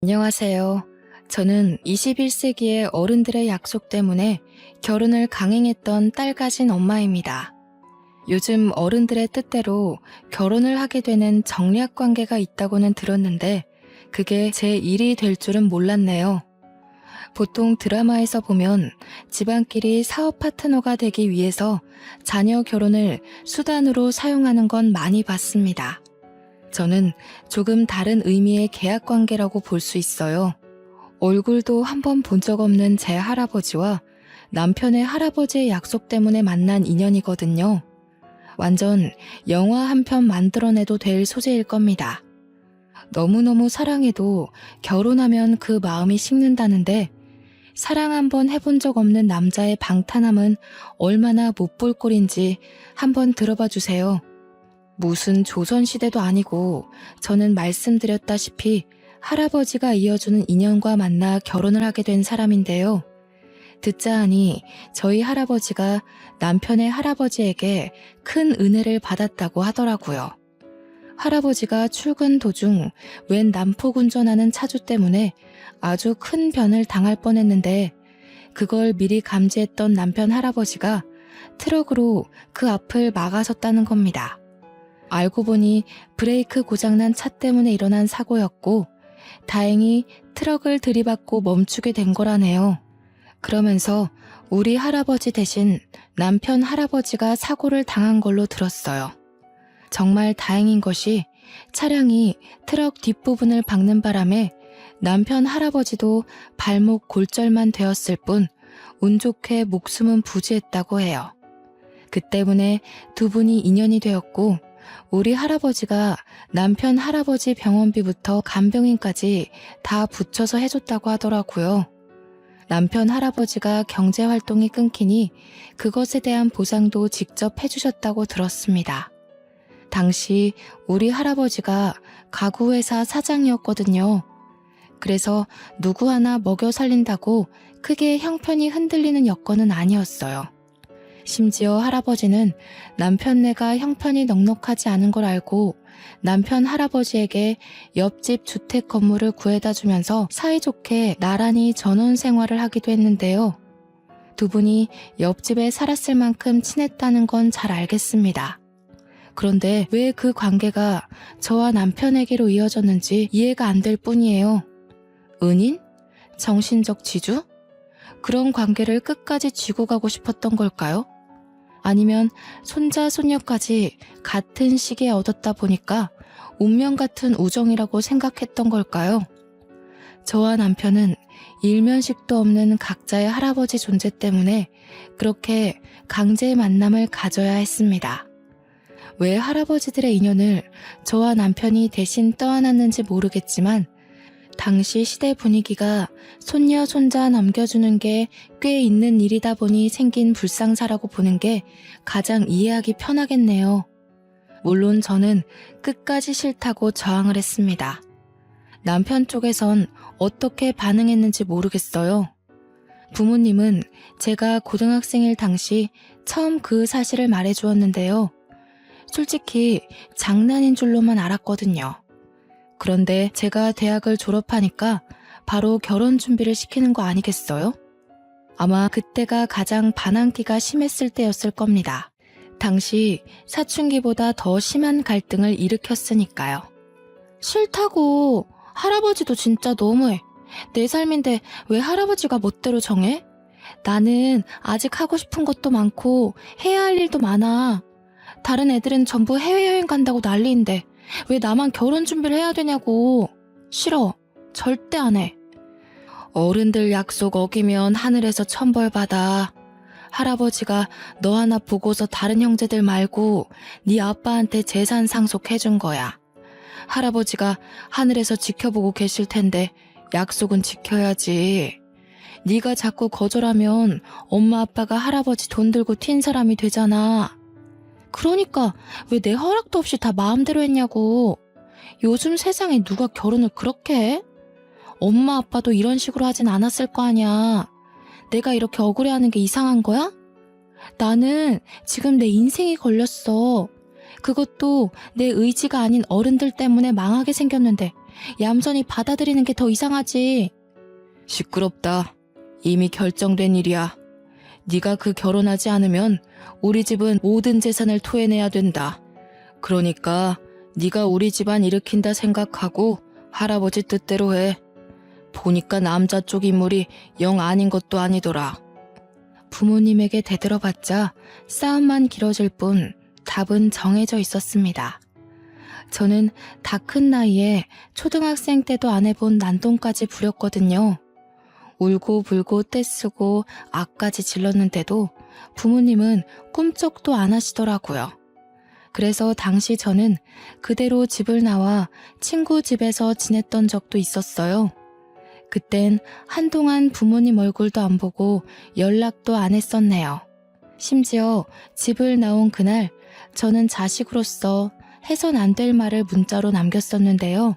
안녕하세요. 저는 21세기의 어른들의 약속 때문에 결혼을 강행했던 딸 가진 엄마입니다. 요즘 어른들의 뜻대로 결혼을 하게 되는 정략 관계가 있다고는 들었는데 그게 제 일이 될 줄은 몰랐네요. 보통 드라마에서 보면 집안끼리 사업 파트너가 되기 위해서 자녀 결혼을 수단으로 사용하는 건 많이 봤습니다. 저는 조금 다른 의미의 계약 관계라고 볼 수 있어요. 얼굴도 한 번 본 적 없는 제 할아버지와 남편의 할아버지의 약속 때문에 만난 인연이거든요. 완전 영화 한 편 만들어내도 될 소재일 겁니다. 너무너무 사랑해도 결혼하면 그 마음이 식는다는데 사랑 한 번 해본 적 없는 남자의 방탄함은 얼마나 못 볼 꼴인지 한번 들어봐 주세요. 무슨 조선시대도 아니고 저는 말씀드렸다시피 할아버지가 이어주는 인연과 만나 결혼을 하게 된 사람인데요. 듣자 하니 저희 할아버지가 남편의 할아버지에게 큰 은혜를 받았다고 하더라고요. 할아버지가 출근 도중 웬 난폭 운전하는 차주 때문에 아주 큰 변을 당할 뻔했는데 그걸 미리 감지했던 남편 할아버지가 트럭으로 그 앞을 막아섰다는 겁니다. 알고 보니 브레이크 고장난 차 때문에 일어난 사고였고 다행히 트럭을 들이받고 멈추게 된 거라네요. 그러면서 우리 할아버지 대신 남편 할아버지가 사고를 당한 걸로 들었어요. 정말 다행인 것이 차량이 트럭 뒷부분을 박는 바람에 남편 할아버지도 발목 골절만 되었을 뿐 운 좋게 목숨은 부지했다고 해요. 그 때문에 두 분이 인연이 되었고 우리 할아버지가 남편 할아버지 병원비부터 간병인까지 다 붙여서 해줬다고 하더라고요. 남편 할아버지가 경제활동이 끊기니 그것에 대한 보상도 직접 해주셨다고 들었습니다. 당시 우리 할아버지가 가구회사 사장이었거든요. 그래서 누구 하나 먹여 살린다고 크게 형편이 흔들리는 여건은 아니었어요. 심지어 할아버지는 남편네가 형편이 넉넉하지 않은 걸 알고 남편 할아버지에게 옆집 주택 건물을 구해다 주면서 사이좋게 나란히 전원 생활을 하기도 했는데요. 두 분이 옆집에 살았을 만큼 친했다는 건 잘 알겠습니다. 그런데 왜 그 관계가 저와 남편에게로 이어졌는지 이해가 안 될 뿐이에요. 은인? 정신적 지주? 그런 관계를 끝까지 쥐고 가고 싶었던 걸까요? 아니면 손자 손녀까지 같은 시기에 얻었다 보니까 운명 같은 우정이라고 생각했던 걸까요? 저와 남편은 일면식도 없는 각자의 할아버지 존재 때문에 그렇게 강제의 만남을 가져야 했습니다. 왜 할아버지들의 인연을 저와 남편이 대신 떠안았는지 모르겠지만 당시 시대 분위기가 손녀, 손자 넘겨주는 게 꽤 있는 일이다 보니 생긴 불상사라고 보는 게 가장 이해하기 편하겠네요. 물론 저는 끝까지 싫다고 저항을 했습니다. 남편 쪽에선 어떻게 반응했는지 모르겠어요. 부모님은 제가 고등학생일 당시 처음 그 사실을 말해주었는데요. 솔직히 장난인 줄로만 알았거든요. 그런데 제가 대학을 졸업하니까 바로 결혼 준비를 시키는 거 아니겠어요? 아마 그때가 가장 반항기가 심했을 때였을 겁니다. 당시 사춘기보다 더 심한 갈등을 일으켰으니까요. 싫다고. 할아버지도 진짜 너무해. 내 삶인데 왜 할아버지가 멋대로 정해? 나는 아직 하고 싶은 것도 많고 해야 할 일도 많아. 다른 애들은 전부 해외여행 간다고 난리인데 왜 나만 결혼 준비를 해야 되냐고. 싫어. 절대 안 해. 어른들 약속 어기면 하늘에서 천벌 받아. 할아버지가 너 하나 보고서 다른 형제들 말고 네 아빠한테 재산 상속해준 거야. 할아버지가 하늘에서 지켜보고 계실 텐데 약속은 지켜야지. 네가 자꾸 거절하면 엄마 아빠가 할아버지 돈 들고 튄 사람이 되잖아. 그러니까 왜 내 허락도 없이 다 마음대로 했냐고. 요즘 세상에 누가 결혼을 그렇게 해? 엄마 아빠도 이런 식으로 하진 않았을 거 아니야. 내가 이렇게 억울해하는 게 이상한 거야? 나는 지금 내 인생이 걸렸어. 그것도 내 의지가 아닌 어른들 때문에 망하게 생겼는데 얌전히 받아들이는 게 더 이상하지. 시끄럽다. 이미 결정된 일이야. 네가 그 결혼하지 않으면 우리 집은 모든 재산을 토해내야 된다. 그러니까 네가 우리 집안 일으킨다 생각하고 할아버지 뜻대로 해. 보니까 남자 쪽 인물이 영 아닌 것도 아니더라. 부모님에게 대들어봤자 싸움만 길어질 뿐 답은 정해져 있었습니다. 저는 다 큰 나이에 초등학생 때도 안 해본 난동까지 부렸거든요. 울고 불고 떼쓰고 악까지 질렀는데도 부모님은 꿈쩍도 안 하시더라고요. 그래서 당시 저는 그대로 집을 나와 친구 집에서 지냈던 적도 있었어요. 그땐 한동안 부모님 얼굴도 안 보고 연락도 안 했었네요. 심지어 집을 나온 그날 저는 자식으로서 해선 안 될 말을 문자로 남겼었는데요.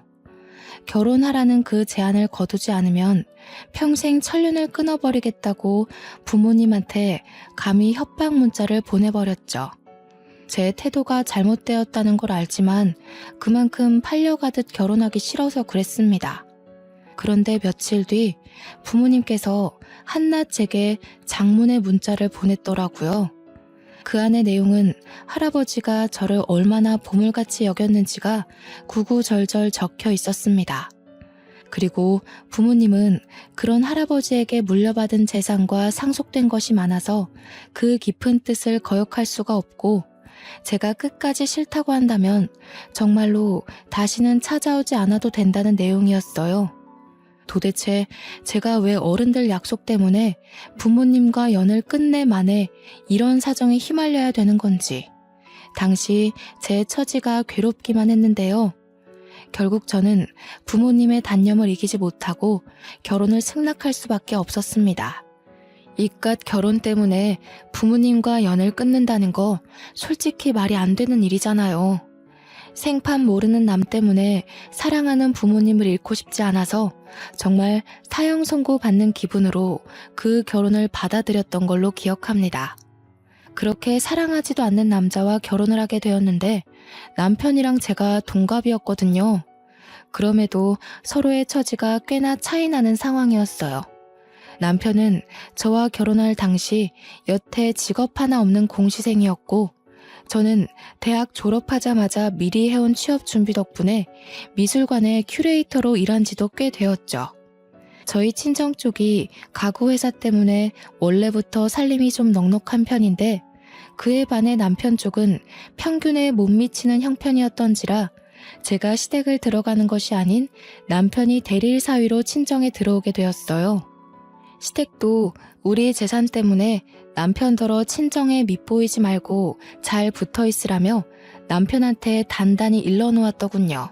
결혼하라는 그 제안을 거두지 않으면 평생 천륜을 끊어버리겠다고 부모님한테 감히 협박 문자를 보내버렸죠. 제 태도가 잘못되었다는 걸 알지만 그만큼 팔려가듯 결혼하기 싫어서 그랬습니다. 그런데 며칠 뒤 부모님께서 한낱 제게 장문의 문자를 보냈더라고요. 그 안의 내용은 할아버지가 저를 얼마나 보물같이 여겼는지가 구구절절 적혀 있었습니다. 그리고 부모님은 그런 할아버지에게 물려받은 재산과 상속된 것이 많아서 그 깊은 뜻을 거역할 수가 없고 제가 끝까지 싫다고 한다면 정말로 다시는 찾아오지 않아도 된다는 내용이었어요. 도대체 제가 왜 어른들 약속 때문에 부모님과 연을 끝내 만에 이런 사정에 휘말려야 되는 건지 당시 제 처지가 괴롭기만 했는데요. 결국 저는 부모님의 단념을 이기지 못하고 결혼을 승낙할 수밖에 없었습니다. 이깟 결혼 때문에 부모님과 연을 끊는다는 거 솔직히 말이 안 되는 일이잖아요. 생판 모르는 남 때문에 사랑하는 부모님을 잃고 싶지 않아서 정말 사형 선고 받는 기분으로 그 결혼을 받아들였던 걸로 기억합니다. 그렇게 사랑하지도 않는 남자와 결혼을 하게 되었는데 남편이랑 제가 동갑이었거든요. 그럼에도 서로의 처지가 꽤나 차이 나는 상황이었어요. 남편은 저와 결혼할 당시 여태 직업 하나 없는 공시생이었고 저는 대학 졸업하자마자 미리 해온 취업 준비 덕분에 미술관의 큐레이터로 일한 지도 꽤 되었죠. 저희 친정 쪽이 가구 회사 때문에 원래부터 살림이 좀 넉넉한 편인데 그에 반해 남편 쪽은 평균에 못 미치는 형편이었던지라 제가 시댁을 들어가는 것이 아닌 남편이 대리일 사위로 친정에 들어오게 되었어요. 시댁도 우리 재산 때문에 남편더러 친정에 밉보이지 말고 잘 붙어있으라며 남편한테 단단히 일러놓았더군요.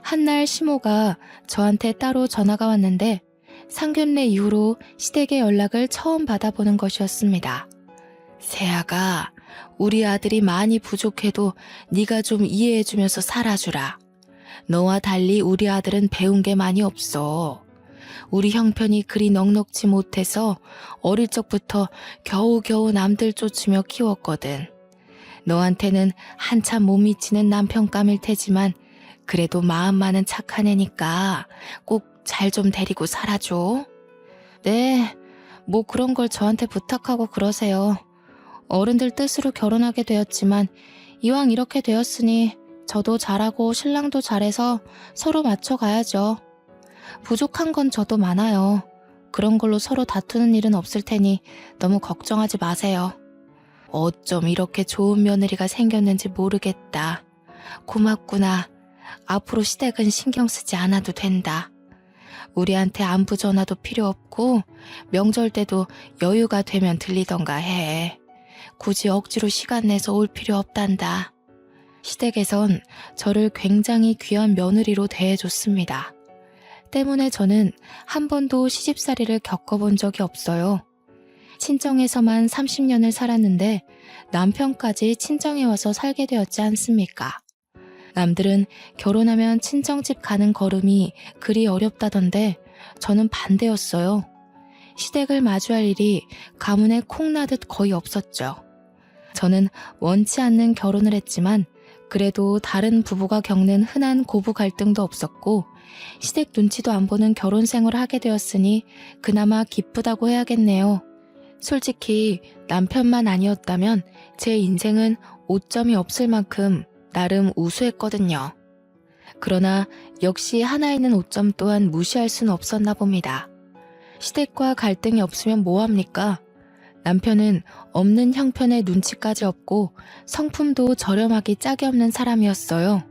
한날 시모가 저한테 따로 전화가 왔는데 상견례 이후로 시댁의 연락을 처음 받아보는 것이었습니다. 세아가 우리 아들이 많이 부족해도 네가 좀 이해해주면서 살아주라. 너와 달리 우리 아들은 배운 게 많이 없어. 우리 형편이 그리 넉넉지 못해서 어릴 적부터 겨우겨우 남들 쫓으며 키웠거든. 너한테는 한참 못 미치는 남편감일 테지만 그래도 마음만은 착한 애니까 꼭 잘 좀 데리고 살아줘. 네, 뭐 그런 걸 저한테 부탁하고 그러세요. 어른들 뜻으로 결혼하게 되었지만 이왕 이렇게 되었으니 저도 잘하고 신랑도 잘해서 서로 맞춰가야죠. 부족한 건 저도 많아요. 그런 걸로 서로 다투는 일은 없을 테니 너무 걱정하지 마세요. 어쩜 이렇게 좋은 며느리가 생겼는지 모르겠다. 고맙구나. 앞으로 시댁은 신경 쓰지 않아도 된다. 우리한테 안부 전화도 필요 없고 명절 때도 여유가 되면 들리던가 해. 굳이 억지로 시간 내서 올 필요 없단다. 시댁에선 저를 굉장히 귀한 며느리로 대해줬습니다. 때문에 저는 한 번도 시집살이를 겪어본 적이 없어요. 친정에서만 30년을 살았는데 남편까지 친정에 와서 살게 되었지 않습니까? 남들은 결혼하면 친정집 가는 걸음이 그리 어렵다던데 저는 반대였어요. 시댁을 마주할 일이 가문에 콩나듯 거의 없었죠. 저는 원치 않는 결혼을 했지만 그래도 다른 부부가 겪는 흔한 고부 갈등도 없었고 시댁 눈치도 안 보는 결혼 생활을 하게 되었으니 그나마 기쁘다고 해야겠네요. 솔직히 남편만 아니었다면 제 인생은 오점이 없을 만큼 나름 우수했거든요. 그러나 역시 하나 있는 오점 또한 무시할 수는 없었나 봅니다. 시댁과 갈등이 없으면 뭐합니까? 남편은 없는 형편에 눈치까지 없고 성품도 저렴하기 짝이 없는 사람이었어요.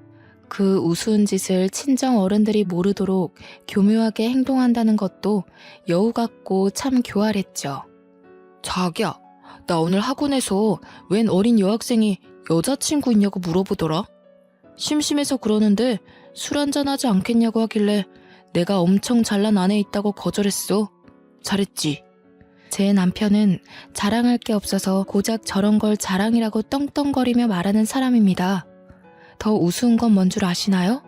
그 우스운 짓을 친정 어른들이 모르도록 교묘하게 행동한다는 것도 여우 같고 참 교활했죠. 자기야, 나 오늘 학원에서 웬 어린 여학생이 여자친구 있냐고 물어보더라. 심심해서 그러는데 술 한잔하지 않겠냐고 하길래 내가 엄청 잘난 아내 있다고 거절했어. 잘했지. 제 남편은 자랑할 게 없어서 고작 저런 걸 자랑이라고 떵떵거리며 말하는 사람입니다. 더 우스운 건 뭔 줄 아시나요?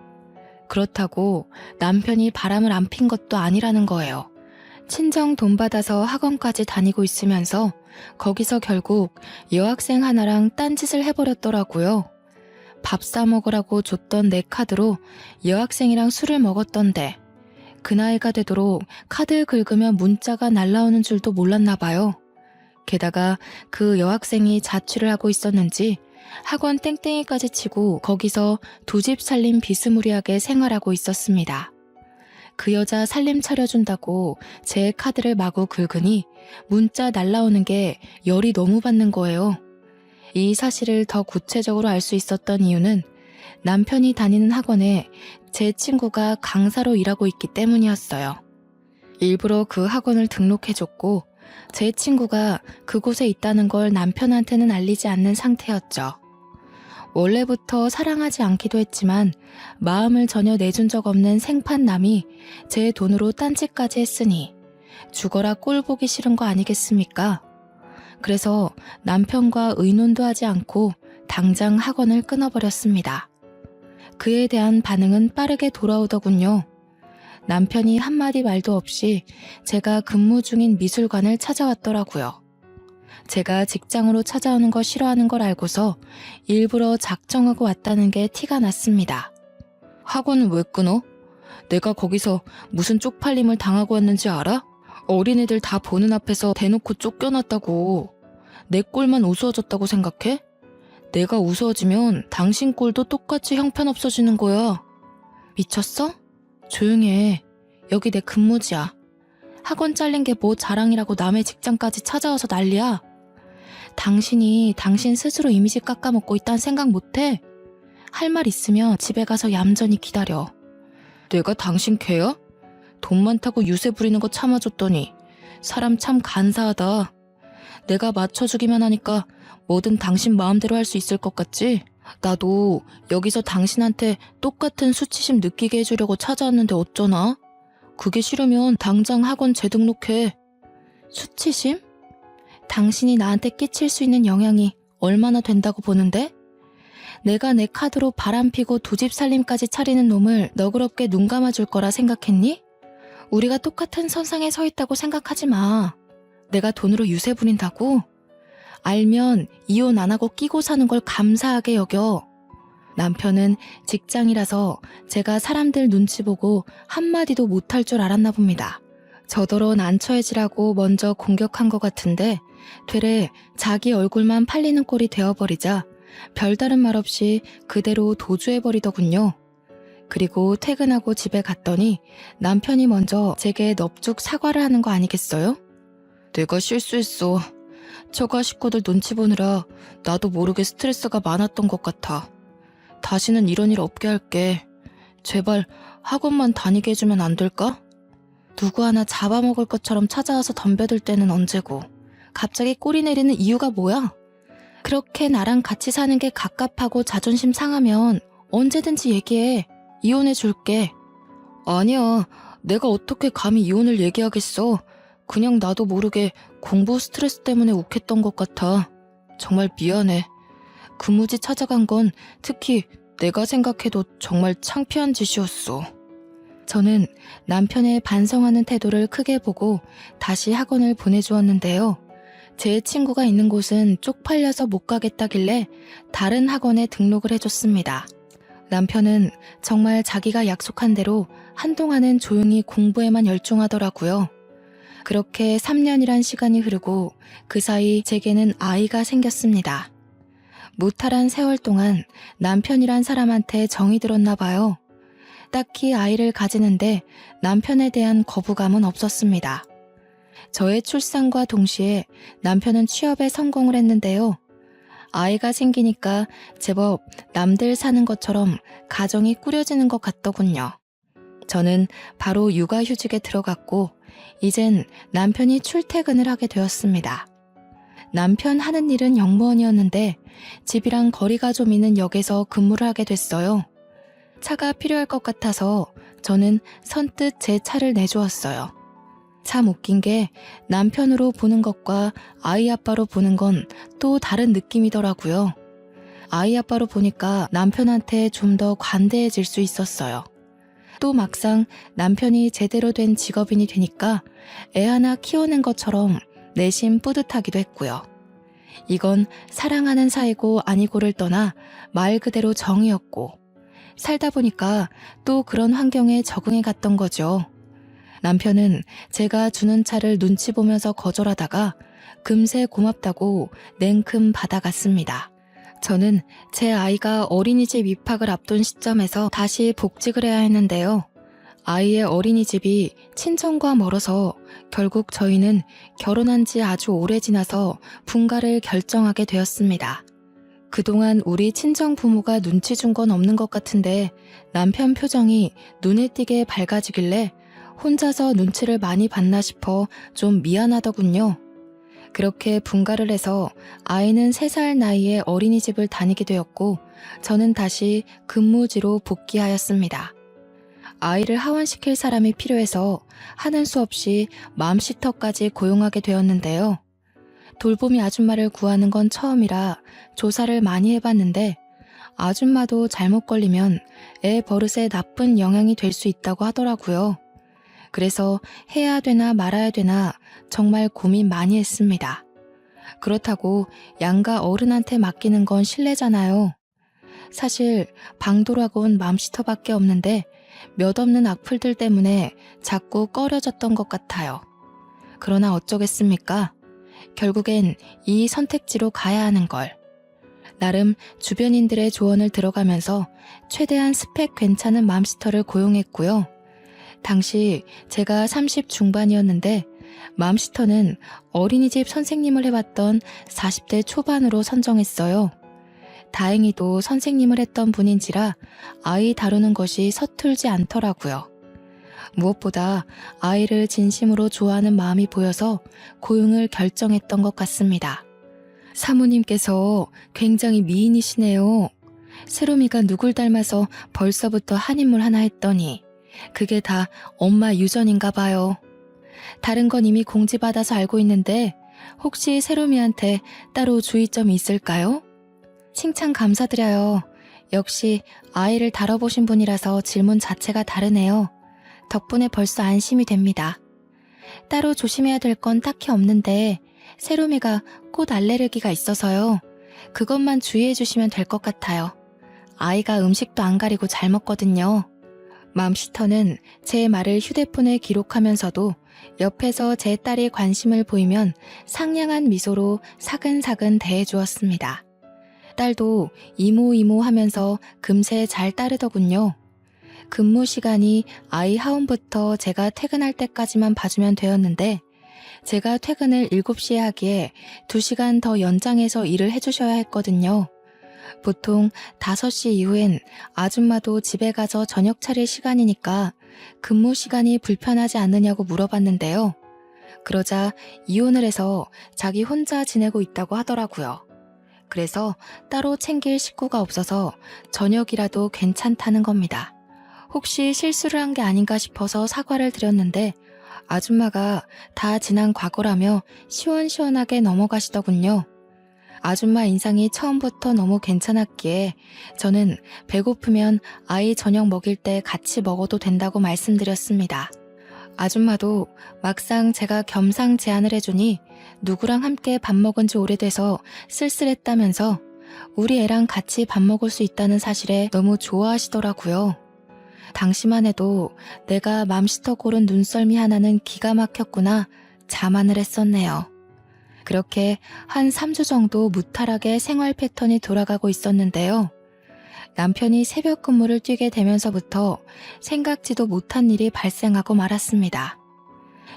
그렇다고 남편이 바람을 안 핀 것도 아니라는 거예요. 친정 돈 받아서 학원까지 다니고 있으면서 거기서 결국 여학생 하나랑 딴짓을 해버렸더라고요. 밥 사 먹으라고 줬던 내 카드로 여학생이랑 술을 먹었던데 그 나이가 되도록 카드 긁으면 문자가 날라오는 줄도 몰랐나 봐요. 게다가 그 여학생이 자취를 하고 있었는지 학원 땡땡이까지 치고 거기서 두 집 살림 비스무리하게 생활하고 있었습니다. 그 여자 살림 차려준다고 제 카드를 마구 긁으니 문자 날라오는 게 열이 너무 받는 거예요. 이 사실을 더 구체적으로 알 수 있었던 이유는 남편이 다니는 학원에 제 친구가 강사로 일하고 있기 때문이었어요. 일부러 그 학원을 등록해줬고 제 친구가 그곳에 있다는 걸 남편한테는 알리지 않는 상태였죠. 원래부터 사랑하지 않기도 했지만 마음을 전혀 내준 적 없는 생판남이 제 돈으로 딴짓까지 했으니 죽어라 꼴 보기 싫은 거 아니겠습니까? 그래서 남편과 의논도 하지 않고 당장 학원을 끊어버렸습니다. 그에 대한 반응은 빠르게 돌아오더군요. 남편이 한마디 말도 없이 제가 근무 중인 미술관을 찾아왔더라고요. 제가 직장으로 찾아오는 거 싫어하는 걸 알고서 일부러 작정하고 왔다는 게 티가 났습니다. 학원은 왜 끊어? 내가 거기서 무슨 쪽팔림을 당하고 왔는지 알아? 어린애들 다 보는 앞에서 대놓고 쫓겨났다고. 내 꼴만 우스워졌다고 생각해? 내가 우스워지면 당신 꼴도 똑같이 형편없어지는 거야. 미쳤어? 조용히 해. 여기 내 근무지야. 학원 잘린 게 뭐 자랑이라고 남의 직장까지 찾아와서 난리야. 당신이 당신 스스로 이미지 깎아먹고 있다는 생각 못해? 할 말 있으면 집에 가서 얌전히 기다려. 내가 당신 개야? 돈 많다고 유세 부리는 거 참아줬더니 사람 참 간사하다. 내가 맞춰주기만 하니까 뭐든 당신 마음대로 할 수 있을 것 같지? 나도 여기서 당신한테 똑같은 수치심 느끼게 해주려고 찾아왔는데 어쩌나? 그게 싫으면 당장 학원 재등록해. 수치심? 당신이 나한테 끼칠 수 있는 영향이 얼마나 된다고 보는데? 내가 내 카드로 바람피고 두 집 살림까지 차리는 놈을 너그럽게 눈 감아줄 거라 생각했니? 우리가 똑같은 선상에 서 있다고 생각하지 마. 내가 돈으로 유세 부린다고? 알면 이혼 안 하고 끼고 사는 걸 감사하게 여겨. 남편은 직장이라서 제가 사람들 눈치 보고 한마디도 못할 줄 알았나 봅니다. 저더러 난처해지라고 먼저 공격한 것 같은데 되레 자기 얼굴만 팔리는 꼴이 되어버리자 별다른 말 없이 그대로 도주해버리더군요. 그리고 퇴근하고 집에 갔더니 남편이 먼저 제게 넙죽 사과를 하는 거 아니겠어요? 내가 실수했어. 처가 식구들 눈치 보느라 나도 모르게 스트레스가 많았던 것 같아. 다시는 이런 일 없게 할게. 제발 학원만 다니게 해주면 안 될까? 누구 하나 잡아먹을 것처럼 찾아와서 덤벼들 때는 언제고 갑자기 꼬리 내리는 이유가 뭐야? 그렇게 나랑 같이 사는 게 갑갑하고 자존심 상하면 언제든지 얘기해. 이혼해 줄게. 아니야. 내가 어떻게 감히 이혼을 얘기하겠어. 그냥 나도 모르게 공부 스트레스 때문에 욱했던 것 같아. 정말 미안해. 근무지 찾아간 건 특히 내가 생각해도 정말 창피한 짓이었어. 저는 남편의 반성하는 태도를 크게 보고 다시 학원을 보내주었는데요. 제 친구가 있는 곳은 쪽팔려서 못 가겠다길래 다른 학원에 등록을 해줬습니다. 남편은 정말 자기가 약속한 대로 한동안은 조용히 공부에만 열중하더라고요. 그렇게 3년이란 시간이 흐르고 그 사이 제게는 아이가 생겼습니다. 무탈한 세월 동안 남편이란 사람한테 정이 들었나 봐요. 딱히 아이를 가지는데 남편에 대한 거부감은 없었습니다. 저의 출산과 동시에 남편은 취업에 성공을 했는데요. 아이가 생기니까 제법 남들 사는 것처럼 가정이 꾸려지는 것 같더군요. 저는 바로 육아휴직에 들어갔고 이젠 남편이 출퇴근을 하게 되었습니다. 남편 하는 일은 영무원이었는데 집이랑 거리가 좀 있는 역에서 근무를 하게 됐어요. 차가 필요할 것 같아서 저는 선뜻 제 차를 내주었어요. 참 웃긴 게 남편으로 보는 것과 아이 아빠로 보는 건 또 다른 느낌이더라고요. 아이 아빠로 보니까 남편한테 좀 더 관대해질 수 있었어요. 또 막상 남편이 제대로 된 직업인이 되니까 애 하나 키워낸 것처럼 내심 뿌듯하기도 했고요. 이건 사랑하는 사이고 아니고를 떠나 말 그대로 정이었고 살다 보니까 또 그런 환경에 적응해 갔던 거죠. 남편은 제가 주는 차를 눈치 보면서 거절하다가 금세 고맙다고 냉큼 받아갔습니다. 저는 제 아이가 어린이집 입학을 앞둔 시점에서 다시 복직을 해야 했는데요. 아이의 어린이집이 친정과 멀어서 결국 저희는 결혼한 지 아주 오래 지나서 분가를 결정하게 되었습니다. 그동안 우리 친정 부모가 눈치 준 건 없는 것 같은데 남편 표정이 눈에 띄게 밝아지길래 혼자서 눈치를 많이 봤나 싶어 좀 미안하더군요. 그렇게 분가를 해서 아이는 3살 나이에 어린이집을 다니게 되었고 저는 다시 근무지로 복귀하였습니다. 아이를 하원시킬 사람이 필요해서 하는 수 없이 맘시터까지 고용하게 되었는데요. 돌보미 아줌마를 구하는 건 처음이라 조사를 많이 해봤는데 아줌마도 잘못 걸리면 애 버릇에 나쁜 영향이 될 수 있다고 하더라고요. 그래서 해야 되나 말아야 되나 정말 고민 많이 했습니다. 그렇다고 양가 어른한테 맡기는 건 실례잖아요. 사실 방도락은 맘시터밖에 없는데 몇 없는 악플들 때문에 자꾸 꺼려졌던 것 같아요. 그러나 어쩌겠습니까? 결국엔 이 선택지로 가야 하는 걸. 나름 주변인들의 조언을 들어가면서 최대한 스펙 괜찮은 맘시터를 고용했고요. 당시 제가 30 중반이었는데 맘시터는 어린이집 선생님을 해봤던 40대 초반으로 선정했어요. 다행히도 선생님을 했던 분인지라 아이 다루는 것이 서툴지 않더라고요. 무엇보다 아이를 진심으로 좋아하는 마음이 보여서 고용을 결정했던 것 같습니다. 사모님께서 굉장히 미인이시네요. 세롬이가 누굴 닮아서 벌써부터 한인물 하나 했더니 그게 다 엄마 유전인가 봐요. 다른 건 이미 공지받아서 알고 있는데 혹시 세롬이한테 따로 주의점이 있을까요? 칭찬 감사드려요. 역시 아이를 다뤄보신 분이라서 질문 자체가 다르네요. 덕분에 벌써 안심이 됩니다. 따로 조심해야 될 건 딱히 없는데 세롬이가 꽃 알레르기가 있어서요. 그것만 주의해 주시면 될 것 같아요. 아이가 음식도 안 가리고 잘 먹거든요. 맘시터는 제 말을 휴대폰에 기록하면서도 옆에서 제 딸이 관심을 보이면 상냥한 미소로 사근사근 대해주었습니다. 딸도 이모 하면서 금세 잘 따르더군요. 근무 시간이 아이 하원부터 제가 퇴근할 때까지만 봐주면 되었는데 제가 퇴근을 7시에 하기에 2시간 더 연장해서 일을 해주셔야 했거든요. 보통 5시 이후엔 아줌마도 집에 가서 저녁 차릴 시간이니까 근무 시간이 불편하지 않느냐고 물어봤는데요. 그러자 이혼을 해서 자기 혼자 지내고 있다고 하더라고요. 그래서 따로 챙길 식구가 없어서 저녁이라도 괜찮다는 겁니다. 혹시 실수를 한 게 아닌가 싶어서 사과를 드렸는데 아줌마가 다 지난 과거라며 시원시원하게 넘어가시더군요. 아줌마 인상이 처음부터 너무 괜찮았기에 저는 배고프면 아이 저녁 먹일 때 같이 먹어도 된다고 말씀드렸습니다. 아줌마도 막상 제가 겸상 제안을 해주니 누구랑 함께 밥 먹은 지 오래돼서 쓸쓸했다면서 우리 애랑 같이 밥 먹을 수 있다는 사실에 너무 좋아하시더라고요. 당시만 해도 내가 맘시터 고른 눈썰미 하나는 기가 막혔구나 자만을 했었네요. 그렇게 한 3주 정도 무탈하게 생활 패턴이 돌아가고 있었는데요. 남편이 새벽 근무를 뛰게 되면서부터 생각지도 못한 일이 발생하고 말았습니다.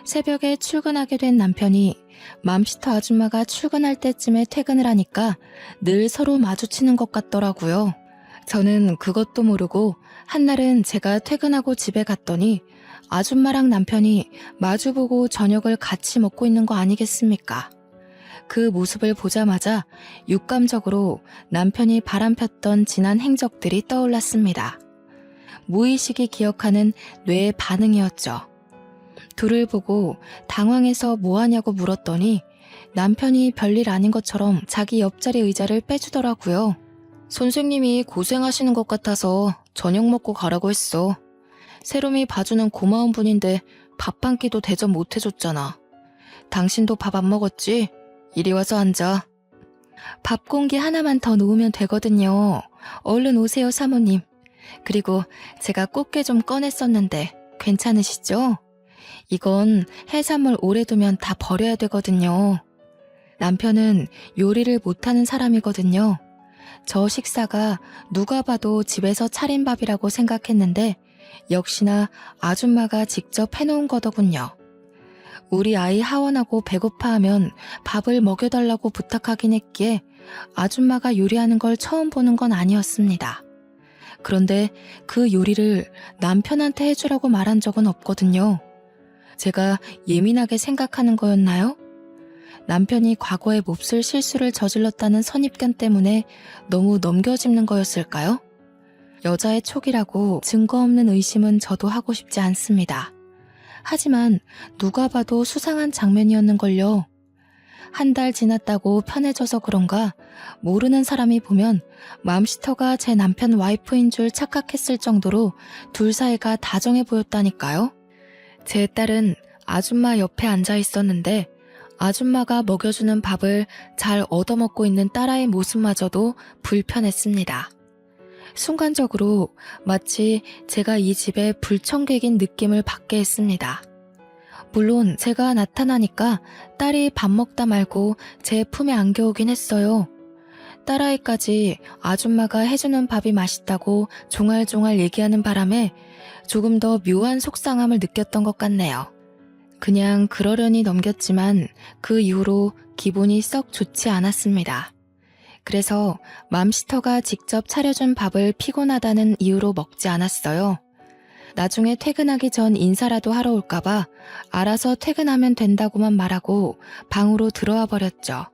새벽에 출근하게 된 남편이 맘시터 아줌마가 출근할 때쯤에 퇴근을 하니까 늘 서로 마주치는 것 같더라고요. 저는 그것도 모르고 한날은 제가 퇴근하고 집에 갔더니 아줌마랑 남편이 마주보고 저녁을 같이 먹고 있는 거 아니겠습니까? 그 모습을 보자마자 육감적으로 남편이 바람폈던 지난 행적들이 떠올랐습니다. 무의식이 기억하는 뇌의 반응이었죠. 둘을 보고 당황해서 뭐하냐고 물었더니 남편이 별일 아닌 것처럼 자기 옆자리 의자를 빼주더라고요. 선생님이 고생하시는 것 같아서 저녁 먹고 가라고 했어. 새롬이 봐주는 고마운 분인데 밥 한 끼도 대접 못 해줬잖아. 당신도 밥 안 먹었지? 이리 와서 앉아. 밥 공기 하나만 더 놓으면 되거든요. 얼른 오세요, 사모님. 그리고 제가 꽃게 좀 꺼냈었는데 괜찮으시죠? 이건 해산물 오래 두면 다 버려야 되거든요. 남편은 요리를 못하는 사람이거든요. 저 식사가 누가 봐도 집에서 차린 밥이라고 생각했는데 역시나 아줌마가 직접 해놓은 거더군요. 우리 아이 하원하고 배고파하면 밥을 먹여달라고 부탁하긴 했기에 아줌마가 요리하는 걸 처음 보는 건 아니었습니다. 그런데 그 요리를 남편한테 해주라고 말한 적은 없거든요. 제가 예민하게 생각하는 거였나요? 남편이 과거에 몹쓸 실수를 저질렀다는 선입견 때문에 너무 넘겨짚는 거였을까요? 여자의 촉이라고 증거 없는 의심은 저도 하고 싶지 않습니다. 하지만 누가 봐도 수상한 장면이었는걸요. 한 달 지났다고 편해져서 그런가 모르는 사람이 보면 맘시터가 제 남편 와이프인 줄 착각했을 정도로 둘 사이가 다정해 보였다니까요. 제 딸은 아줌마 옆에 앉아 있었는데 아줌마가 먹여주는 밥을 잘 얻어먹고 있는 딸아이 모습마저도 불편했습니다. 순간적으로 마치 제가 이 집의 불청객인 느낌을 받게 했습니다. 물론 제가 나타나니까 딸이 밥 먹다 말고 제 품에 안겨오긴 했어요. 딸아이까지 아줌마가 해주는 밥이 맛있다고 종알종알 얘기하는 바람에 조금 더 묘한 속상함을 느꼈던 것 같네요. 그냥 그러려니 넘겼지만 그 이후로 기분이 썩 좋지 않았습니다. 그래서 맘시터가 직접 차려준 밥을 피곤하다는 이유로 먹지 않았어요. 나중에 퇴근하기 전 인사라도 하러 올까봐 알아서 퇴근하면 된다고만 말하고 방으로 들어와 버렸죠.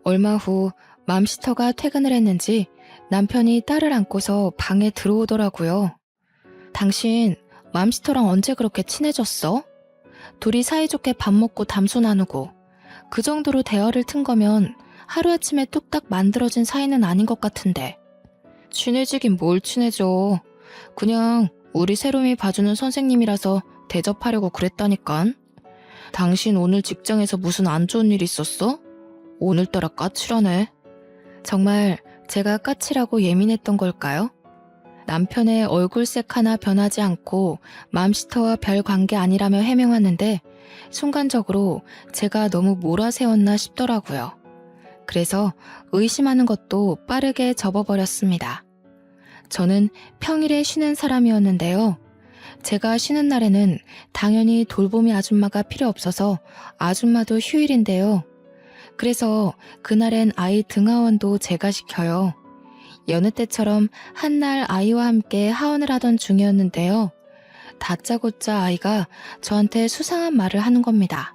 얼마 후 맘시터가 퇴근을 했는지 남편이 딸을 안고서 방에 들어오더라고요. 당신 맘시터랑 언제 그렇게 친해졌어? 둘이 사이좋게 밥 먹고 담소 나누고 그 정도로 대화를 튼 거면 하루아침에 뚝딱 만들어진 사이는 아닌 것 같은데. 친해지긴 뭘 친해져. 그냥 우리 새롬이 봐주는 선생님이라서 대접하려고 그랬다니깐. 당신 오늘 직장에서 무슨 안 좋은 일 있었어? 오늘따라 까칠하네. 정말 제가 까칠하고 예민했던 걸까요? 남편의 얼굴색 하나 변하지 않고 맘시터와 별 관계 아니라며 해명하는데 순간적으로 제가 너무 몰아세웠나 싶더라고요. 그래서 의심하는 것도 빠르게 접어버렸습니다. 저는 평일에 쉬는 사람이었는데요. 제가 쉬는 날에는 당연히 돌보미 아줌마가 필요 없어서 아줌마도 휴일인데요. 그래서 그날엔 아이 등하원도 제가 시켜요. 여느 때처럼 한날 아이와 함께 하원을 하던 중이었는데요. 다짜고짜 아이가 저한테 수상한 말을 하는 겁니다.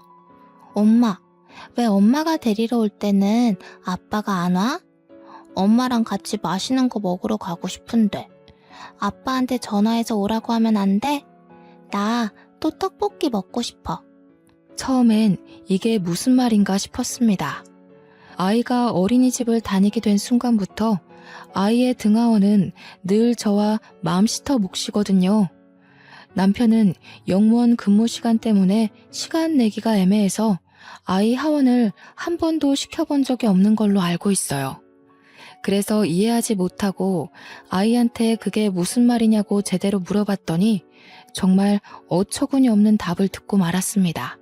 엄마, 왜 엄마가 데리러 올 때는 아빠가 안 와? 엄마랑 같이 맛있는 거 먹으러 가고 싶은데 아빠한테 전화해서 오라고 하면 안 돼? 나 또 떡볶이 먹고 싶어. 처음엔 이게 무슨 말인가 싶었습니다. 아이가 어린이집을 다니게 된 순간부터 아이의 등하원은 늘 저와 맘시터 몫이거든요. 남편은 영무원 근무 시간 때문에 시간 내기가 애매해서 아이 하원을 한 번도 시켜본 적이 없는 걸로 알고 있어요. 그래서 이해하지 못하고 아이한테 그게 무슨 말이냐고 제대로 물어봤더니 정말 어처구니 없는 답을 듣고 말았습니다.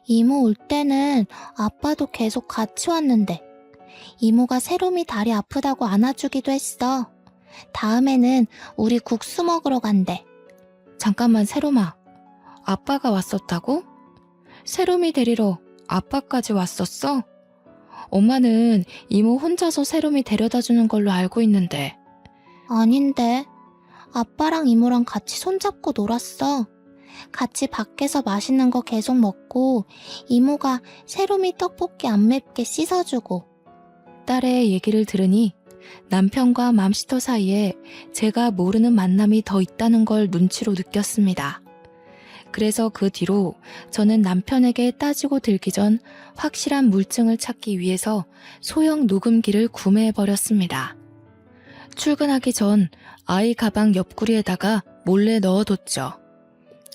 이모 올 때는 아빠도 계속 같이 왔는데 이모가 세롬이 다리 아프다고 안아주기도 했어. 다음에는 우리 국수 먹으러 간대. 잠깐만 세롬아, 아빠가 왔었다고? 세롬이 데리러 아빠까지 왔었어? 엄마는 이모 혼자서 세롬이 데려다 주는 걸로 알고 있는데. 아닌데. 아빠랑 이모랑 같이 손잡고 놀았어. 같이 밖에서 맛있는 거 계속 먹고 이모가 세롬이 떡볶이 안 맵게 씻어주고. 딸의 얘기를 들으니 남편과 맘시터 사이에 제가 모르는 만남이 더 있다는 걸 눈치로 느꼈습니다. 그래서 그 뒤로 저는 남편에게 따지고 들기 전 확실한 물증을 찾기 위해서 소형 녹음기를 구매해버렸습니다. 출근하기 전 아이 가방 옆구리에다가 몰래 넣어뒀죠.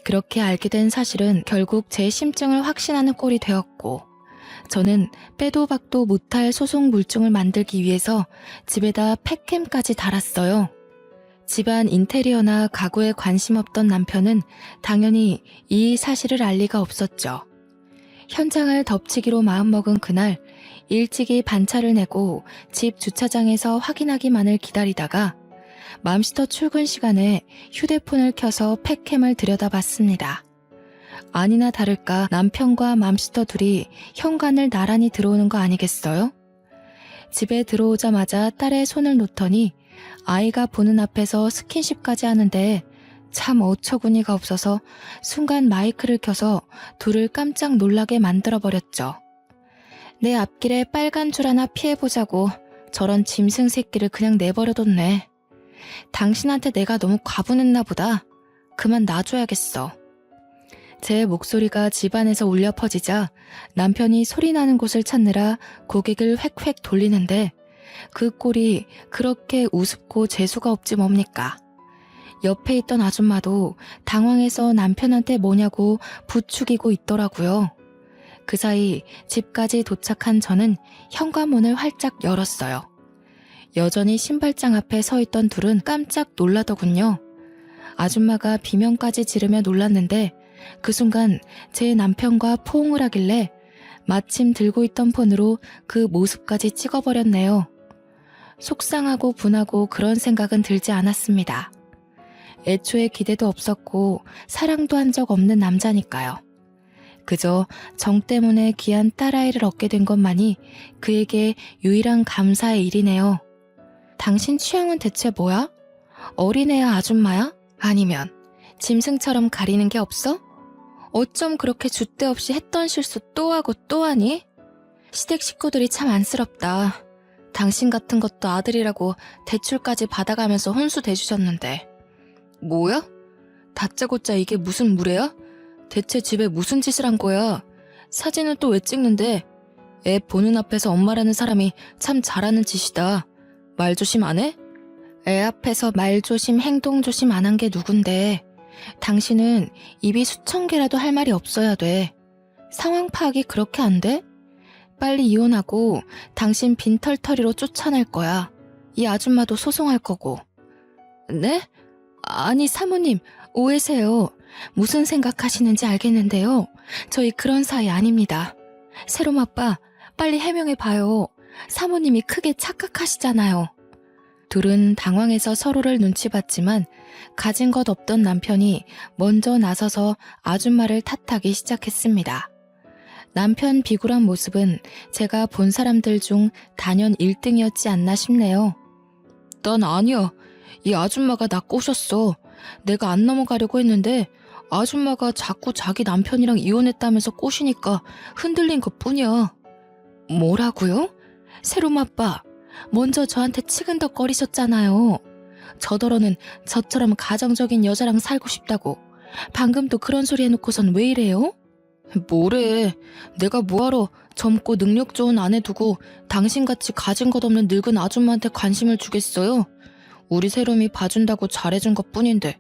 그렇게 알게 된 사실은 결국 제 심증을 확신하는 꼴이 되었고, 저는 빼도 박도 못할 소송 물증을 만들기 위해서 집에다 팩캠까지 달았어요. 집안 인테리어나 가구에 관심 없던 남편은 당연히 이 사실을 알 리가 없었죠. 현장을 덮치기로 마음먹은 그날 일찍이 반차를 내고 집 주차장에서 확인하기만을 기다리다가 맘시터 출근 시간에 휴대폰을 켜서 팩캠을 들여다봤습니다. 아니나 다를까 남편과 맘시터 둘이 현관을 나란히 들어오는 거 아니겠어요? 집에 들어오자마자 딸의 손을 놓더니 아이가 보는 앞에서 스킨십까지 하는데 참 어처구니가 없어서 순간 마이크를 켜서 둘을 깜짝 놀라게 만들어버렸죠. 내 앞길에 빨간 줄 하나 피해보자고 저런 짐승 새끼를 그냥 내버려뒀네. 당신한테 내가 너무 과분했나 보다. 그만 놔줘야겠어. 제 목소리가 집안에서 울려 퍼지자 남편이 소리나는 곳을 찾느라 고개를 획획 돌리는데 그 꼴이 그렇게 우습고 재수가 없지 뭡니까. 옆에 있던 아줌마도 당황해서 남편한테 뭐냐고 부추기고 있더라고요. 그 사이 집까지 도착한 저는 현관문을 활짝 열었어요. 여전히 신발장 앞에 서 있던 둘은 깜짝 놀라더군요. 아줌마가 비명까지 지르며 놀랐는데 그 순간 제 남편과 포옹을 하길래 마침 들고 있던 폰으로 그 모습까지 찍어버렸네요. 속상하고 분하고 그런 생각은 들지 않았습니다. 애초에 기대도 없었고 사랑도 한 적 없는 남자니까요. 그저 정 때문에 귀한 딸아이를 얻게 된 것만이 그에게 유일한 감사의 일이네요. 당신 취향은 대체 뭐야? 어린애야 아줌마야? 아니면 짐승처럼 가리는 게 없어? 어쩜 그렇게 줏대 없이 했던 실수 또 하고 또 하니? 시댁 식구들이 참 안쓰럽다. 당신 같은 것도 아들이라고 대출까지 받아가면서 혼수 대주셨는데. 뭐야? 다짜고짜 이게 무슨 무례야? 대체 집에 무슨 짓을 한 거야? 사진은 또 왜 찍는데? 애 보는 앞에서 엄마라는 사람이 참 잘하는 짓이다. 말 조심 안 해? 애 앞에서 말 조심 행동 조심 안 한 게 누군데. 당신은 입이 수천 개라도 할 말이 없어야 돼. 상황 파악이 그렇게 안 돼? 빨리 이혼하고 당신 빈털터리로 쫓아낼 거야. 이 아줌마도 소송할 거고. 네? 아니 사모님 오해세요. 무슨 생각하시는지 알겠는데요. 저희 그런 사이 아닙니다. 세롬 아빠 빨리 해명해봐요. 사모님이 크게 착각하시잖아요. 둘은 당황해서 서로를 눈치 봤지만 가진 것 없던 남편이 먼저 나서서 아줌마를 탓하기 시작했습니다. 남편 비굴한 모습은 제가 본 사람들 중 단연 1등이었지 않나 싶네요. 난 아니야. 이 아줌마가 나 꼬셨어. 내가 안 넘어가려고 했는데 아줌마가 자꾸 자기 남편이랑 이혼했다면서 꼬시니까 흔들린 것뿐이야. 뭐라고요? 세롬 아빠, 먼저 저한테 치근덕거리셨잖아요. 저더러는 저처럼 가정적인 여자랑 살고 싶다고. 방금도 그런 소리 해놓고선 왜 이래요? 뭐래. 내가 뭐하러 젊고 능력 좋은 아내 두고 당신같이 가진 것 없는 늙은 아줌마한테 관심을 주겠어요? 우리 세롬이 봐준다고 잘해준 것뿐인데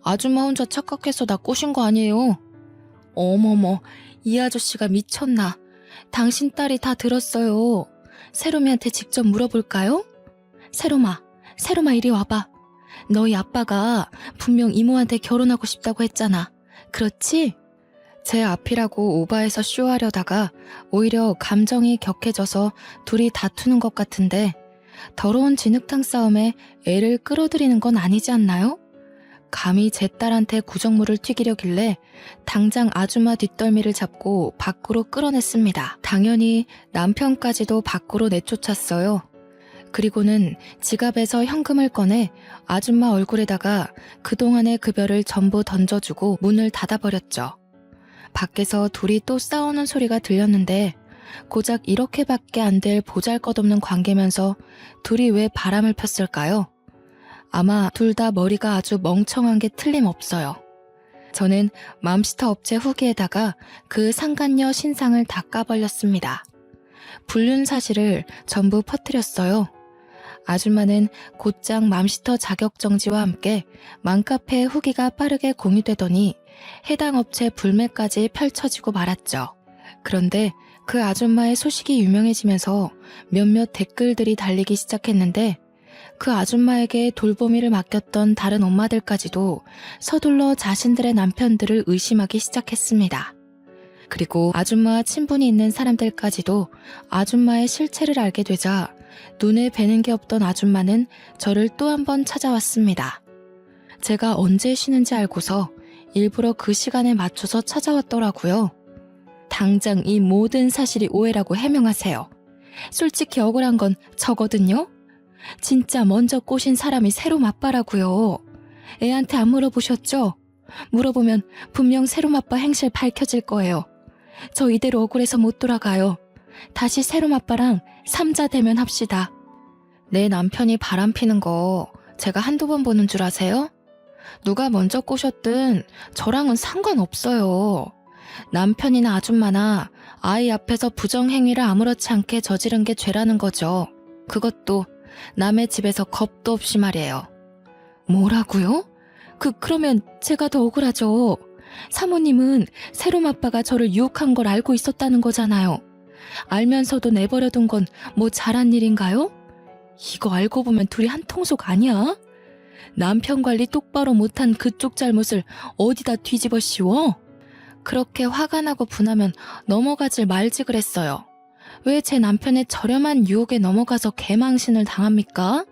아줌마 혼자 착각해서 나 꼬신 거 아니에요? 어머머, 이 아저씨가 미쳤나. 당신 딸이 다 들었어요. 세롬이한테 직접 물어볼까요? 세롬아 이리 와봐. 너희 아빠가 분명 이모한테 결혼하고 싶다고 했잖아. 그렇지? 제 앞이라고 오바해서 쇼하려다가 오히려 감정이 격해져서 둘이 다투는 것 같은데 더러운 진흙탕 싸움에 애를 끌어들이는 건 아니지 않나요? 감히 제 딸한테 구정물을 튀기려길래 당장 아줌마 뒷덜미를 잡고 밖으로 끌어냈습니다. 당연히 남편까지도 밖으로 내쫓았어요. 그리고는 지갑에서 현금을 꺼내 아줌마 얼굴에다가 그동안의 급여를 전부 던져주고 문을 닫아버렸죠. 밖에서 둘이 또 싸우는 소리가 들렸는데 고작 이렇게밖에 안 될 보잘것없는 관계면서 둘이 왜 바람을 폈을까요? 아마 둘 다 머리가 아주 멍청한 게 틀림없어요. 저는 맘스터 업체 후기에다가 그 상간녀 신상을 다 까발렸습니다. 불륜 사실을 전부 퍼뜨렸어요. 아줌마는 곧장 맘스터 자격정지와 함께 맘카페 후기가 빠르게 공유되더니 해당 업체 불매까지 펼쳐지고 말았죠. 그런데 그 아줌마의 소식이 유명해지면서 몇몇 댓글들이 달리기 시작했는데 그 아줌마에게 돌보미를 맡겼던 다른 엄마들까지도 서둘러 자신들의 남편들을 의심하기 시작했습니다. 그리고 아줌마와 친분이 있는 사람들까지도 아줌마의 실체를 알게 되자 눈에 뵈는 게 없던 아줌마는 저를 또 한 번 찾아왔습니다. 제가 언제 쉬는지 알고서 일부러 그 시간에 맞춰서 찾아왔더라고요. 당장 이 모든 사실이 오해라고 해명하세요. 솔직히 억울한 건 저거든요. 진짜 먼저 꼬신 사람이 세롬 아빠라고요. 애한테 안 물어보셨죠? 물어보면 분명 세롬 아빠 행실 밝혀질 거예요. 저 이대로 억울해서 못 돌아가요. 다시 세롬 아빠랑 삼자 대면 합시다. 내 남편이 바람피는 거 제가 한두 번 보는 줄 아세요? 누가 먼저 꼬셨든 저랑은 상관없어요. 남편이나 아줌마나 아이 앞에서 부정행위를 아무렇지 않게 저지른 게 죄라는 거죠. 그것도 남의 집에서 겁도 없이 말이에요. 뭐라고요? 그러면 제가 더 억울하죠. 사모님은 세롬 아빠가 저를 유혹한 걸 알고 있었다는 거잖아요. 알면서도 내버려둔 건 뭐 잘한 일인가요? 이거 알고 보면 둘이 한 통속 아니야? 남편 관리 똑바로 못한 그쪽 잘못을 어디다 뒤집어 씌워? 그렇게 화가 나고 분하면 넘어가질 말지 그랬어요. 왜 제 남편의 저렴한 유혹에 넘어가서 개망신을 당합니까?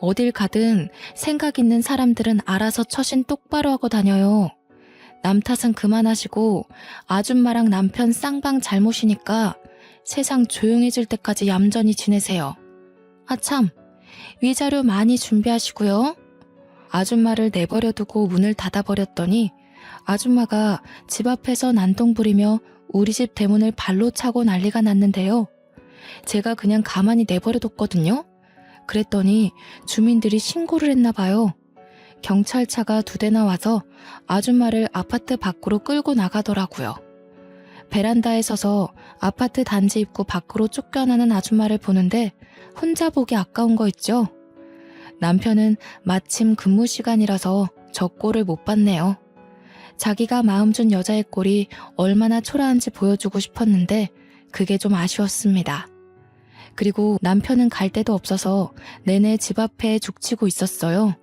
어딜 가든 생각 있는 사람들은 알아서 처신 똑바로 하고 다녀요. 남 탓은 그만하시고 아줌마랑 남편 쌍방 잘못이니까 세상 조용해질 때까지 얌전히 지내세요. 아참, 위자료 많이 준비하시고요. 아줌마를 내버려두고 문을 닫아버렸더니 아줌마가 집 앞에서 난동 부리며 우리 집 대문을 발로 차고 난리가 났는데요. 제가 그냥 가만히 내버려뒀거든요. 그랬더니 주민들이 신고를 했나 봐요. 경찰차가 2대나 와서 아줌마를 아파트 밖으로 끌고 나가더라고요. 베란다에 서서 아파트 단지 입구 밖으로 쫓겨나는 아줌마를 보는데 혼자 보기 아까운 거 있죠? 남편은 마침 근무 시간이라서 저 꼴을 못 봤네요. 자기가 마음 준 여자의 꼴이 얼마나 초라한지 보여주고 싶었는데 그게 좀 아쉬웠습니다. 그리고 남편은 갈 데도 없어서 내내 집 앞에 죽치고 있었어요.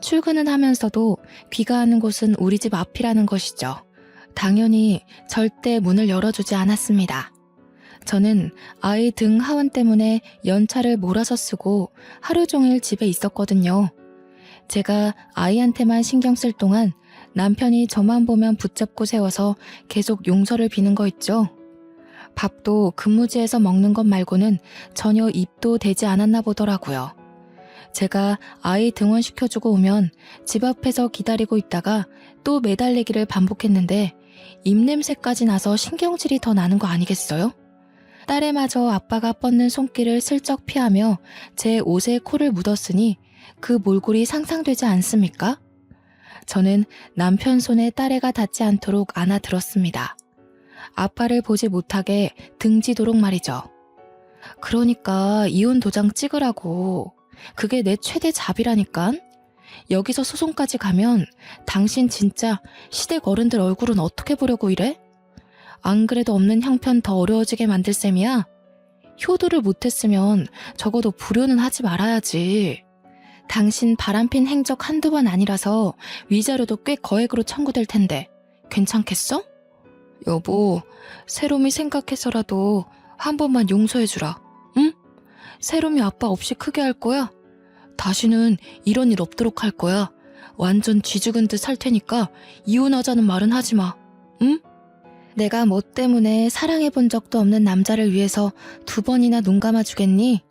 출근은 하면서도 귀가하는 곳은 우리 집 앞이라는 것이죠. 당연히 절대 문을 열어주지 않았습니다. 저는 아이 등 하원 때문에 연차를 몰아서 쓰고 하루 종일 집에 있었거든요. 제가 아이한테만 신경 쓸 동안 남편이 저만 보면 붙잡고 세워서 계속 용서를 비는 거 있죠. 밥도 근무지에서 먹는 것 말고는 전혀 입도 대지 않았나 보더라고요. 제가 아이 등원시켜주고 오면 집 앞에서 기다리고 있다가 또 매달리기를 반복했는데 입냄새까지 나서 신경질이 더 나는 거 아니겠어요? 딸애마저 아빠가 뻗는 손길을 슬쩍 피하며 제 옷에 코를 묻었으니 그 몰골이 상상되지 않습니까? 저는 남편 손에 딸애가 닿지 않도록 안아들었습니다. 아빠를 보지 못하게 등지도록 말이죠. 그러니까 이혼 도장 찍으라고. 그게 내 최대 잡이라니깐. 여기서 소송까지 가면 당신 진짜 시댁 어른들 얼굴은 어떻게 보려고 이래? 안 그래도 없는 형편 더 어려워지게 만들 셈이야? 효도를 못했으면 적어도 불효는 하지 말아야지. 당신 바람핀 행적 한두 번 아니라서 위자료도 꽤 거액으로 청구될 텐데 괜찮겠어? 여보, 세롬이 생각해서라도 한 번만 용서해주라. 응? 세롬이 아빠 없이 크게 할 거야? 다시는 이런 일 없도록 할 거야. 완전 쥐죽은 듯 살 테니까 이혼하자는 말은 하지 마. 응? 내가 뭐 때문에 사랑해본 적도 없는 남자를 위해서 2번이나 눈 감아주겠니?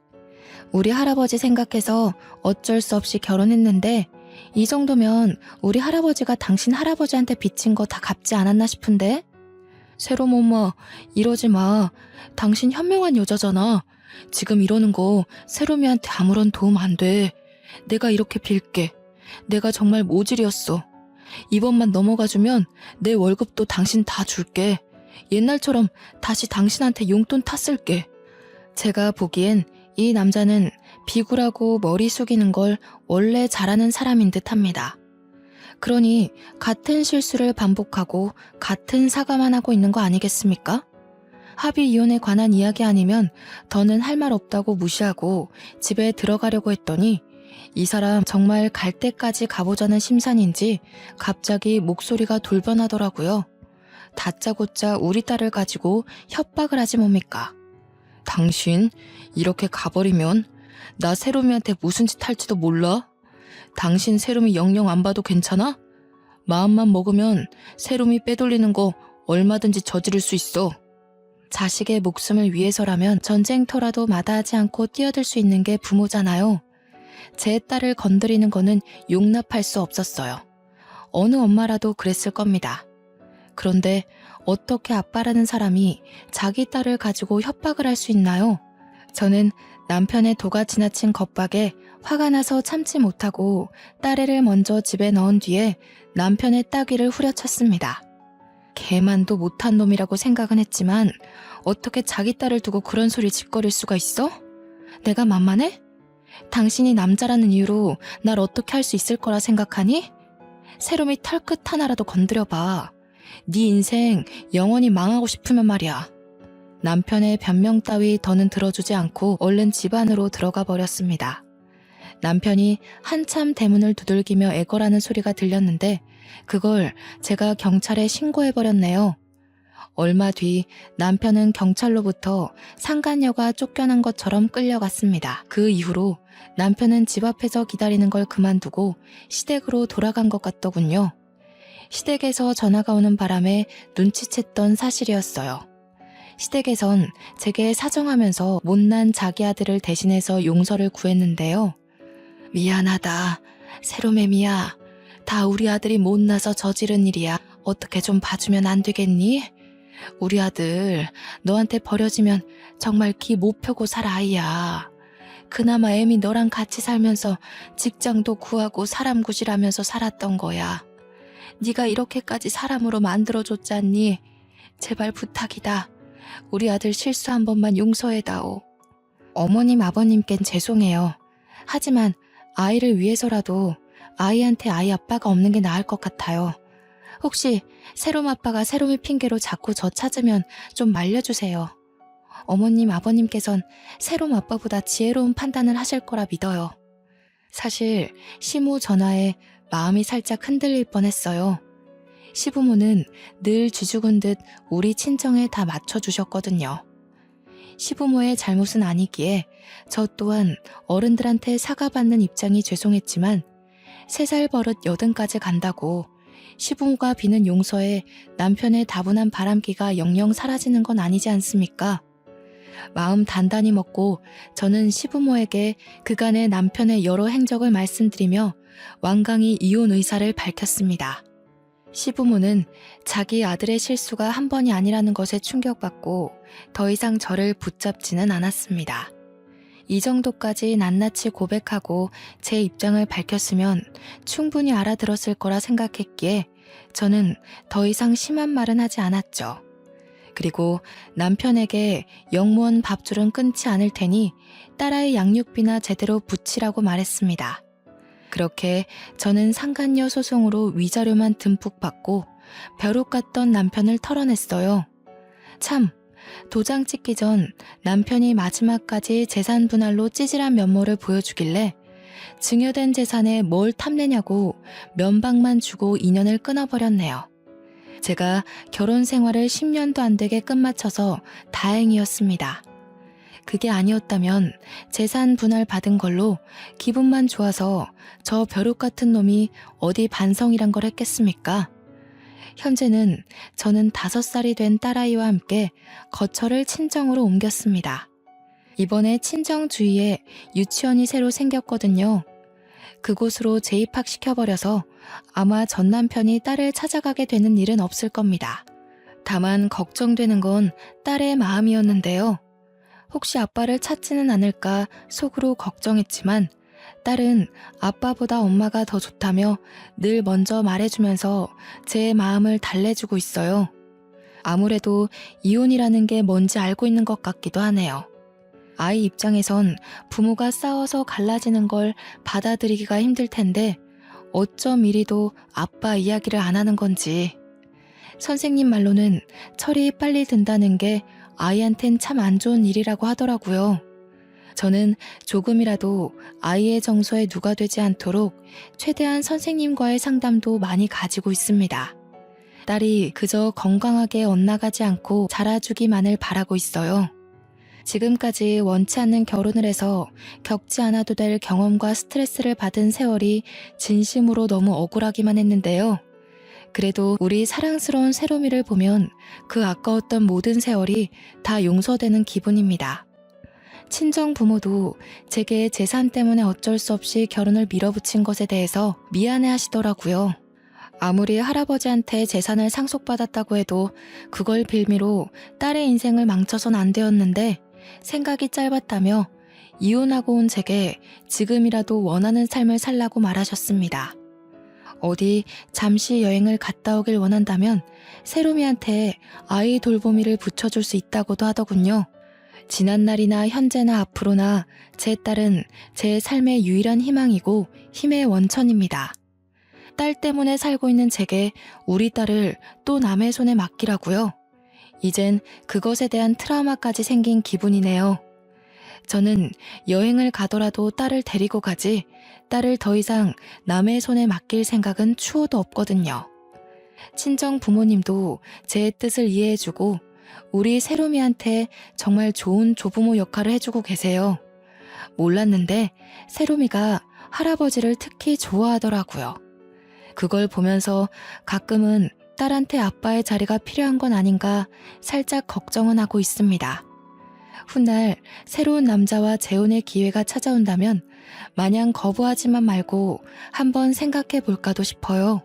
우리 할아버지 생각해서 어쩔 수 없이 결혼했는데 이 정도면 우리 할아버지가 당신 할아버지한테 빚진 거 다 갚지 않았나 싶은데? 세롬 엄마, 이러지 마. 당신 현명한 여자잖아. 지금 이러는 거 세롬이한테 아무런 도움 안 돼. 내가 이렇게 빌게. 내가 정말 모질이었어. 이번만 넘어가주면 내 월급도 당신 다 줄게. 옛날처럼 다시 당신한테 용돈 탔을게. 제가 보기엔 이 남자는 비굴하고 머리 숙이는 걸 원래 잘하는 사람인 듯합니다. 그러니 같은 실수를 반복하고 같은 사과만 하고 있는 거 아니겠습니까? 합의 이혼에 관한 이야기 아니면 더는 할 말 없다고 무시하고 집에 들어가려고 했더니 이 사람 정말 갈 때까지 가보자는 심산인지 갑자기 목소리가 돌변하더라고요. 다짜고짜 우리 딸을 가지고 협박을 하지 뭡니까? 당신 이렇게 가버리면 나 세롬이한테 무슨 짓 할지도 몰라? 당신 세롬이 영영 안 봐도 괜찮아? 마음만 먹으면 세롬이 빼돌리는 거 얼마든지 저지를 수 있어. 자식의 목숨을 위해서라면 전쟁터라도 마다하지 않고 뛰어들 수 있는 게 부모잖아요. 제 딸을 건드리는 거는 용납할 수 없었어요. 어느 엄마라도 그랬을 겁니다. 그런데 어떻게 아빠라는 사람이 자기 딸을 가지고 협박을 할 수 있나요? 저는 남편의 도가 지나친 겁박에 화가 나서 참지 못하고 딸애를 먼저 집에 넣은 뒤에 남편의 따귀를 후려쳤습니다. 개만도 못한 놈이라고 생각은 했지만 어떻게 자기 딸을 두고 그런 소리 짓거릴 수가 있어? 내가 만만해? 당신이 남자라는 이유로 날 어떻게 할 수 있을 거라 생각하니? 세롬이 털끝 하나라도 건드려봐. 네 인생 영원히 망하고 싶으면 말이야. 남편의 변명 따위 더는 들어주지 않고 얼른 집 안으로 들어가 버렸습니다. 남편이 한참 대문을 두들기며 애걸하는 소리가 들렸는데 그걸 제가 경찰에 신고해버렸네요. 얼마 뒤 남편은 경찰로부터 상간녀가 쫓겨난 것처럼 끌려갔습니다. 그 이후로 남편은 집 앞에서 기다리는 걸 그만두고 시댁으로 돌아간 것 같더군요. 시댁에서 전화가 오는 바람에 눈치챘던 사실이었어요. 시댁에선 제게 사정하면서 못난 자기 아들을 대신해서 용서를 구했는데요. 미안하다. 세롬애미야. 다 우리 아들이 못나서 저지른 일이야. 어떻게 좀 봐주면 안 되겠니? 우리 아들 너한테 버려지면 정말 기 못 펴고 살 아이야. 그나마 애미 너랑 같이 살면서 직장도 구하고 사람 구실하면서 살았던 거야. 네가 이렇게까지 사람으로 만들어줬잖니. 제발 부탁이다. 우리 아들 실수 한 번만 용서해다오. 어머님 아버님께는 죄송해요. 하지만 아이를 위해서라도 아이한테 아이 아빠가 없는 게 나을 것 같아요. 혹시 세롬 아빠가 세롬이 핑계로 자꾸 저 찾으면 좀 말려주세요. 어머님 아버님께선 세롬 아빠보다 지혜로운 판단을 하실 거라 믿어요. 사실 시모 전화에 마음이 살짝 흔들릴 뻔했어요. 시부모는 늘 쥐죽은 듯 우리 친정에 다 맞춰주셨거든요. 시부모의 잘못은 아니기에 저 또한 어른들한테 사과받는 입장이 죄송했지만 3살 버릇 80까지 간다고 시부모가 비는 용서에 남편의 다분한 바람기가 영영 사라지는 건 아니지 않습니까? 마음 단단히 먹고 저는 시부모에게 그간의 남편의 여러 행적을 말씀드리며 완강히 이혼 의사를 밝혔습니다. 시부모는 자기 아들의 실수가 한 번이 아니라는 것에 충격받고 더 이상 저를 붙잡지는 않았습니다. 이 정도까지 낱낱이 고백하고 제 입장을 밝혔으면 충분히 알아들었을 거라 생각했기에 저는 더 이상 심한 말은 하지 않았죠. 그리고 남편에게 영무원 밥줄은 끊지 않을 테니 딸아이 양육비나 제대로 붙이라고 말했습니다. 그렇게 저는 상간녀 소송으로 위자료만 듬뿍 받고 벼룩 같던 남편을 털어냈어요. 참, 도장 찍기 전 남편이 마지막까지 재산 분할로 찌질한 면모를 보여주길래 증여된 재산에 뭘 탐내냐고 면박만 주고 인연을 끊어버렸네요. 제가 결혼 생활을 10년도 안 되게 끝마쳐서 다행이었습니다. 그게 아니었다면 재산 분할 받은 걸로 기분만 좋아서 저 벼룩 같은 놈이 어디 반성이란 걸 했겠습니까? 현재는 저는 5살이 된 딸아이와 함께 거처를 친정으로 옮겼습니다. 이번에 친정 주위에 유치원이 새로 생겼거든요. 그곳으로 재입학시켜버려서 아마 전 남편이 딸을 찾아가게 되는 일은 없을 겁니다. 다만 걱정되는 건 딸의 마음이었는데요. 혹시 아빠를 찾지는 않을까 속으로 걱정했지만 딸은 아빠보다 엄마가 더 좋다며 늘 먼저 말해주면서 제 마음을 달래주고 있어요. 아무래도 이혼이라는 게 뭔지 알고 있는 것 같기도 하네요. 아이 입장에선 부모가 싸워서 갈라지는 걸 받아들이기가 힘들 텐데 어쩜 이리도 아빠 이야기를 안 하는 건지. 선생님 말로는 철이 빨리 든다는 게 아이한텐 참 안 좋은 일이라고 하더라고요. 저는 조금이라도 아이의 정서에 누가 되지 않도록 최대한 선생님과의 상담도 많이 가지고 있습니다. 딸이 그저 건강하게 엇나가지 않고 자라주기만을 바라고 있어요. 지금까지 원치 않는 결혼을 해서 겪지 않아도 될 경험과 스트레스를 받은 세월이 진심으로 너무 억울하기만 했는데요. 그래도 우리 사랑스러운 세롬이를 보면 그 아까웠던 모든 세월이 다 용서되는 기분입니다. 친정 부모도 제게 재산 때문에 어쩔 수 없이 결혼을 밀어붙인 것에 대해서 미안해 하시더라고요. 아무리 할아버지한테 재산을 상속받았다고 해도 그걸 빌미로 딸의 인생을 망쳐선 안 되었는데 생각이 짧았다며 이혼하고 온 제게 지금이라도 원하는 삶을 살라고 말하셨습니다. 어디 잠시 여행을 갔다 오길 원한다면 세롬이한테 아이 돌보미를 붙여줄 수 있다고도 하더군요. 지난날이나 현재나 앞으로나 제 딸은 제 삶의 유일한 희망이고 힘의 원천입니다. 딸 때문에 살고 있는 제게 우리 딸을 또 남의 손에 맡기라고요. 이젠 그것에 대한 트라우마까지 생긴 기분이네요. 저는 여행을 가더라도 딸을 데리고 가지 딸을 더 이상 남의 손에 맡길 생각은 추호도 없거든요. 친정 부모님도 제 뜻을 이해해주고 우리 세롬이한테 정말 좋은 조부모 역할을 해주고 계세요. 몰랐는데 세롬이가 할아버지를 특히 좋아하더라고요. 그걸 보면서 가끔은 딸한테 아빠의 자리가 필요한 건 아닌가 살짝 걱정은 하고 있습니다. 훗날 새로운 남자와 재혼의 기회가 찾아온다면 마냥 거부하지만 말고 한번 생각해 볼까도 싶어요.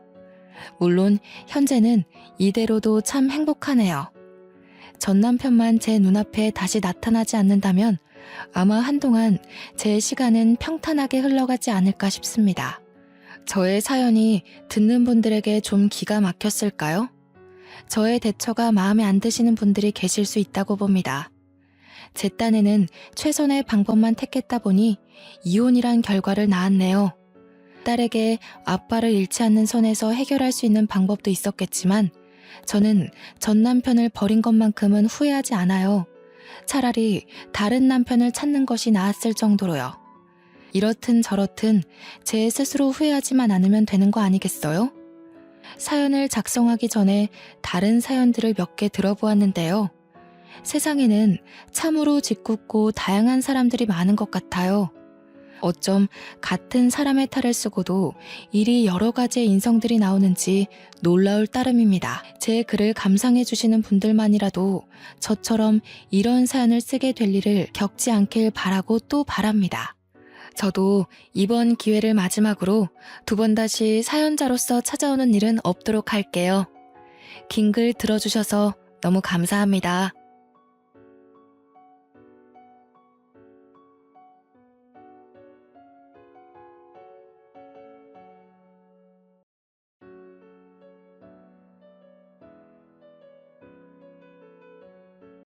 물론 현재는 이대로도 참 행복하네요. 전 남편만 제 눈앞에 다시 나타나지 않는다면 아마 한동안 제 시간은 평탄하게 흘러가지 않을까 싶습니다. 저의 사연이 듣는 분들에게 좀 기가 막혔을까요? 저의 대처가 마음에 안 드시는 분들이 계실 수 있다고 봅니다. 제 딴에는 최선의 방법만 택했다 보니 이혼이란 결과를 낳았네요. 딸에게 아빠를 잃지 않는 선에서 해결할 수 있는 방법도 있었겠지만 저는 전 남편을 버린 것만큼은 후회하지 않아요. 차라리 다른 남편을 찾는 것이 나았을 정도로요. 이렇든 저렇든 제 스스로 후회하지만 않으면 되는 거 아니겠어요? 사연을 작성하기 전에 다른 사연들을 몇 개 들어보았는데요. 세상에는 참으로 짓궂고 다양한 사람들이 많은 것 같아요. 어쩜 같은 사람의 탈을 쓰고도 이리 여러 가지의 인성들이 나오는지 놀라울 따름입니다. 제 글을 감상해 주시는 분들만이라도 저처럼 이런 사연을 쓰게 될 일을 겪지 않길 바라고 또 바랍니다. 저도 이번 기회를 마지막으로 2번 다시 사연자로서 찾아오는 일은 없도록 할게요. 긴 글 들어주셔서 너무 감사합니다.